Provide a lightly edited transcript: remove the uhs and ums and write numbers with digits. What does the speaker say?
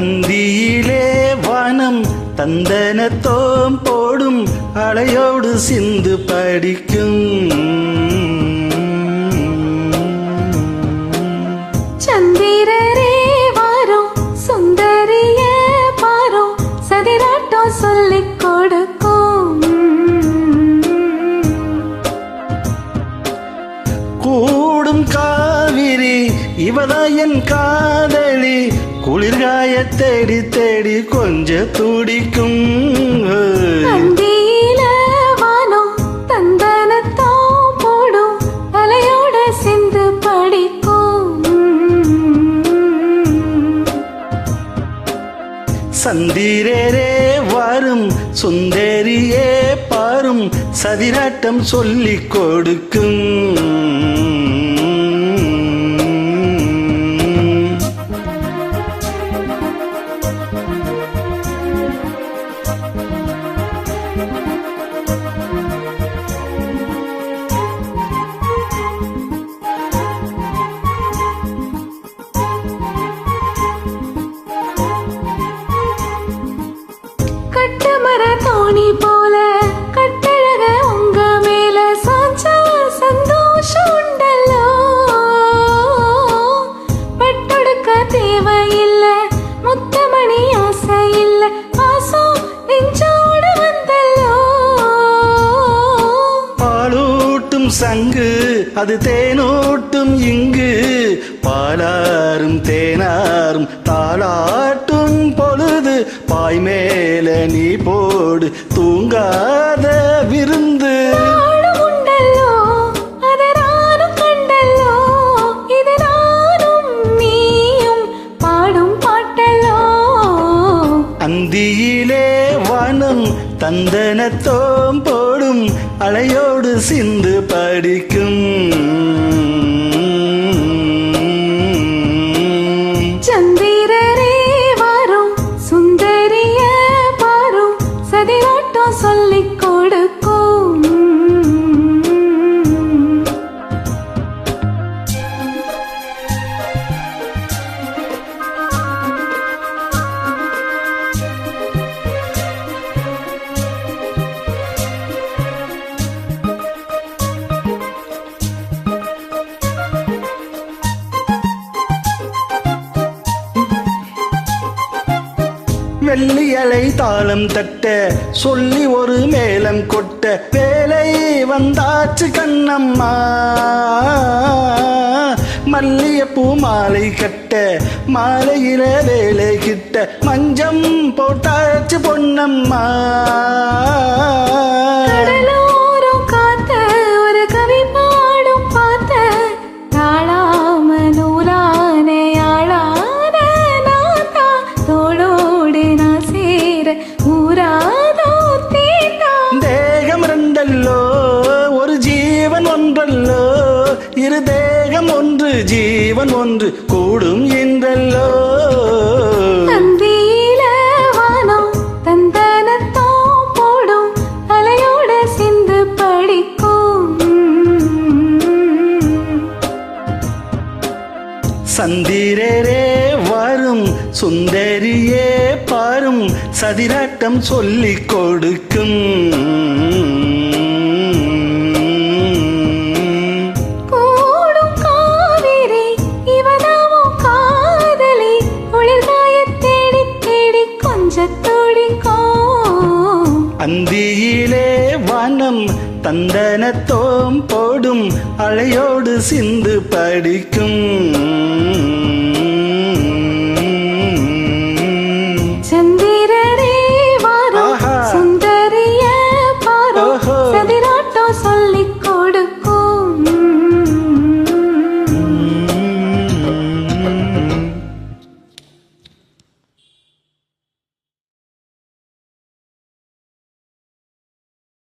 அந்தியிலே வானம் தந்தனத்தோம் போடும் அலையோடு சிந்து படிக்கும். சந்திரரே வாரும் சுந்தரிய பாரும் சதிராட்டம் சொல்லிக் கொடுக்கும். கூடும் காவிரி இவதா என் காதலி குளிர்காய தேடி தேடி கொஞ்ச துடிக்கும். அந்தியில வானம் தந்தனத்தோம் போடும் அலையோட சிந்து படிக்கும். சந்திரரே வரும் சுந்தரியே பாரும் சதிராட்டம் சொல்லிக் கொடுக்கும். கட்டுமர தோணி போல கட்டழக உங்க மேல சாஞ்சா சந்தோஷம் உண்டல்லோ. பட்டொடுக்க தேவையில்ல முத்தமணி ஆசை இல்ல பாசம் நெஞ்சோடு வந்தல்லோ. பாலூட்டும் சங்கு அது தேனூட்டும் இங்கு பாலாரும் தேனாரும் தாளாட்டும் பொழுது பாய் மேல நீ போடு தூங்காத விருந்து. நாளும் உண்டல்லோ அதை நானும் கண்டல்லோ இது நானும் நீயும் பாடும் பாட்டல்லோ. அந்தியிலே வானம் தந்தனத்தோம் போடும் அலையோடு சிந்து படிக்கும். சந்திரரே வாரும் சுந்தரிய பாரும் சதிராட்டம் சொல்லிக் கொடுக்கும். வெள்ளி அலை தாளம் தட்ட சொல்லி ஒரு மேளம் கொட்ட வேலை வந்தாச்சு கண்ணம்மா. மல்லிகைப்பூ மாலை கட்ட மாலையில வேலை கிட்ட மஞ்சம் போட்டாச்சு பொன்னம்மா. கடலோரம் காத்த ஒரு கவி பாடும் பார்த்த தாழாம நூலான யாழான நாத்தா தோளோடு நான் சேர ஊராதோ தீட்டா. தேகம் ரெண்டல்லோ ஒரு ஜீவன் ஒன்றல்லோ இரு தேகம் ஒன்று ஜீவன் ஒன்று கூடும் என்றல்லோ. அந்தியில வானம் தந்தனத்தோம் போடும் அலையோட சிந்து படிக்கும். சந்திரரே வரும் சுந்தரியே பாரும் சதிராட்டம் சொல்லிக் கொடுக்கும். கூடும் காவிரி இவதாவோ காதலி ஒளிர்காய தேடி தேடி கொஞ்ச துடிக்கும். அந்தியிலே வானம் தந்தனத்தோம் போடும் அலையோடு சிந்து படிக்கும்.